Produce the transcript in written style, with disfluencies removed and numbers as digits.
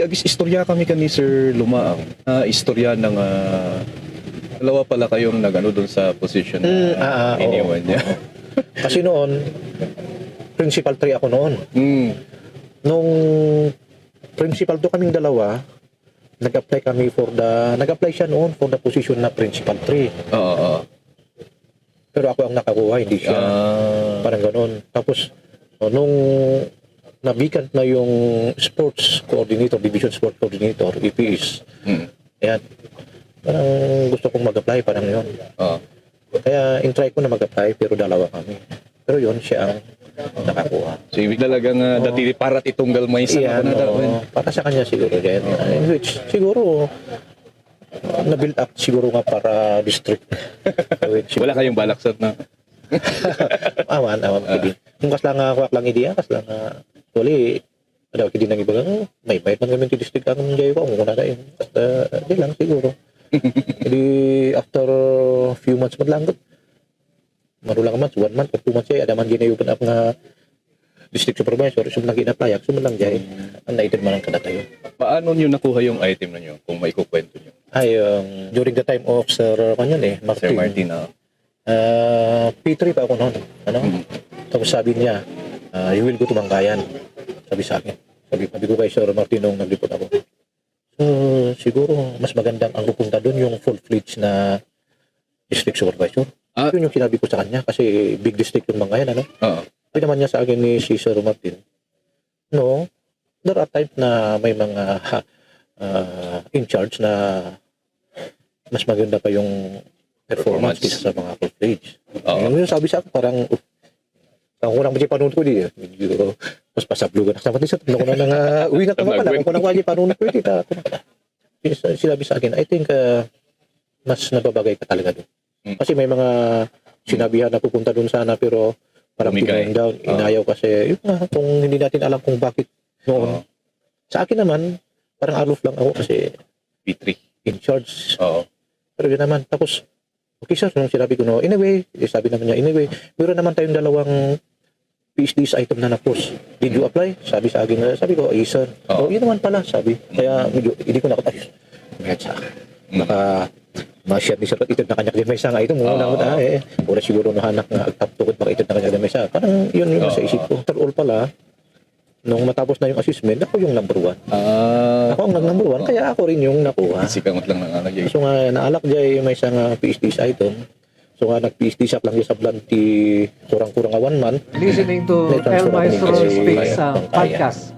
Agis istorya kami kani Sir Lumaang. Istorya ng dalawa pala kayong nag-ano doon sa position na iniwan niya. Kasi noon, principal 3 ako noon. Nung principal 2 kaming dalawa, nag-apply siya noon for the position na principal 3. Oo. Pero ako ang nakakuha, hindi siya. Parang ganoon. Tapos, nung na-vacant na yung sports coordinator, division sports coordinator, EPS. Ayan. Parang gusto kong mag-apply, parang yun. Kaya in-try ko na mag-apply, pero dalawa kami. Pero yun, siya ang nakakuha. So, ibig talagang dati parat itunggal may isa na para sa kanya siguro din. In which, siguro, na-build up siguro nga para district. Wala kayong balaksat na? awan. Kung kas lang ako lang idea, kas lang wali, ada kidi nang iba may bayad man kami district ang jayo ko, muna tayo. Basta, di lang siguro. Jadi, after few months madlanggot, marulang months, 1 month, 2 months ada man gina-open up nga district supervisor, sumunang gina-apply, sumunang jay, ang naitin man ang kada tayo. Paano nyo nakuha yung item na nyo, kung may kukwento nyo? Ay, during the time of Sir Martin. Sir Martin, P3 pa ako noon. Tapos sabi niya, you will go to Bangkayan. Sabi sa akin. Sabi ko kay Sir Martin nung nag-report ako. So, siguro, mas magandang ang pupunta doon yung full-fledged na district supervisor. Yun yung sinabi ko sa kanya kasi big district yung Bangkayan, ano? Sabi naman niya sa akin ni si Sir Martin, no, there are times na may mga in charge na mas maganda pa yung performance kaysa sa mga full-fledged. Yung sabi sa akin, parang ang unang medyo panunod ko di, medyo mas pasablugan. Sa pati sa tatlo ko na nang uwi na tama pala. Kung kunang medyo panunod ko di, sinabi sa akin, I think mas nababagay ka talaga doon. Kasi may mga sinabihan na pupunta doon sana pero parang pinayang down, inayaw kasi yun nga, kung hindi natin alam kung bakit noon. Sa akin naman, parang aloof lang ako kasi P3 in charge. Pero yun naman, tapos okay sir, nung sinabi ko no, anyway, sabi naman niya, anyway, meron naman tayong dalawang PhD's item na na-post. Did you apply? Sabi sa akin, sabi ko, sir. Yun naman pala, sabi. Kaya medyo, hindi ko nakatayos. Mayat sa akin. Ma-share ni sir, itod na kanya din may isa nga ito. Muna siguro nahanak na agtap-tukot baka itod na kanya din may isa. Parang yun yung nasa isip ko. After all pala, nung matapos na yung assessment, ako yung number 1. Ako ang number 1, kaya ako rin yung nakuha. Isikamot lang nangalagay. So nga, naalak dyan may isang PhD's item. So nga, nag-PhD siya lang sa Blanty, kurang-kurang 1 month. Listening to El Maestro Space podcast.